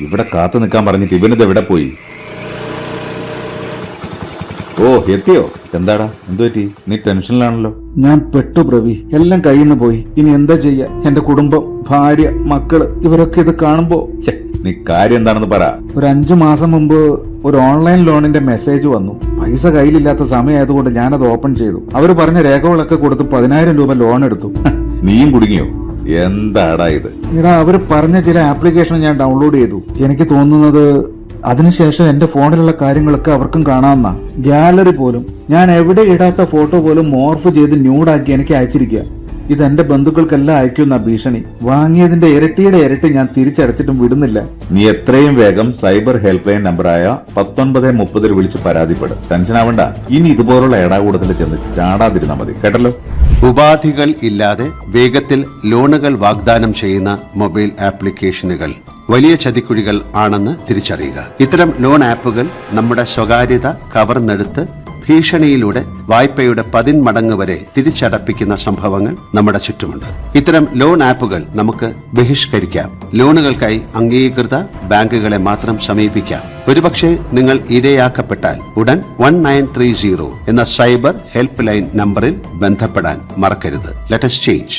ഇവിടെ കാത്തു നിൽക്കാൻ പറഞ്ഞിട്ട് ഇവനിത് എവിടെ പോയി? ഓ എത്തിയോ? എന്താടാ, എന്തു പറ്റി? നീ ടെൻഷനിലാണല്ലോ. ഞാൻ പെട്ടു പ്രവി, എല്ലാം കയ്യിന്ന് പോയി. ഇനി എന്താ ചെയ്യാ? എന്റെ കുടുംബം, ഭാര്യ, മക്കള് ഇവരൊക്കെ ഇത് കാണുമ്പോ. നീ കാര്യം എന്താണെന്ന് പറ. ഒരു 5 മാസം മുമ്പ് ഒരു ഓൺലൈൻ ലോണിന്റെ മെസ്സേജ് വന്നു. പൈസ കയ്യിലില്ലാത്ത സമയമായതുകൊണ്ട് ഞാനത് ഓപ്പൺ ചെയ്തു. അവർ പറഞ്ഞ രേഖകളൊക്കെ കൊടുത്ത് 10,000 രൂപ ലോൺ എടുത്തു. നീയും കുടുങ്ങിയോ? എന്താടാ ഇത്? ഇടാ, അവര് പറഞ്ഞ ചില ആപ്ലിക്കേഷൻ ഞാൻ ഡൗൺലോഡ് ചെയ്തു. എനിക്ക് തോന്നുന്നത് അതിനുശേഷം എന്റെ ഫോണിലുള്ള കാര്യങ്ങളൊക്കെ അവർക്കും കാണാമെന്നാ. ഗാലറി പോലും, ഞാൻ എവിടെ ഇടാത്ത ഫോട്ടോ പോലും മോർഫ് ചെയ്ത് ന്യൂഡാക്കി എനിക്ക് അയച്ചിരിക്കുക. ഇതെന്റെ ബന്ധുക്കൾക്കെല്ലാം അയക്കുന്ന ഭീഷണി. വാങ്ങിയതിന്റെ ഇരട്ടിയുടെ ഇരട്ടി ഞാൻ തിരിച്ചടച്ചിട്ടും വിടുന്നില്ല. നീ എത്രയും വേഗം സൈബർ ഹെൽപ്പ് ലൈൻ നമ്പറായ 1930 വിളിച്ച് പരാതിപ്പെടും. ടെൻഷൻ ആവണ്ട. ഇനി ഇതുപോലുള്ള ഏടാകൂടത്തിൽ ചെന്ന് ചാടാതിരുന്നാ മതി, കേട്ടല്ലോ. ഉപാധികൾ ഇല്ലാതെ വേഗത്തിൽ ലോണുകൾ വാഗ്ദാനം ചെയ്യുന്ന മൊബൈൽ ആപ്ലിക്കേഷനുകൾ വലിയ ചതിക്കുഴികൾ ആണെന്ന് തിരിച്ചറിയുക. ഇത്തരം ലോൺ ആപ്പുകൾ നമ്മുടെ സ്വകാര്യത കവർന്നെടുത്ത് ഭീഷണിയിലൂടെ വായ്പയുടെ 10 മടങ്ങ് വരെ തിരിച്ചടപ്പിക്കുന്ന സംഭവങ്ങൾ നമ്മുടെ ചുറ്റുമുണ്ട്. ഇത്തരം ലോൺ ആപ്പുകൾ നമുക്ക് ബഹിഷ്കരിക്കാം. ലോണുകൾക്കായി അംഗീകൃത ബാങ്കുകളെ മാത്രം സമീപിക്കാം. ഒരുപക്ഷെ നിങ്ങൾ ഇരയാക്കപ്പെട്ടാൽ ഉടൻ 1930 എന്ന സൈബർ ഹെൽപ്പ് ലൈൻ നമ്പറിൽ ബന്ധപ്പെടാൻ മറക്കരുത്. Let us change.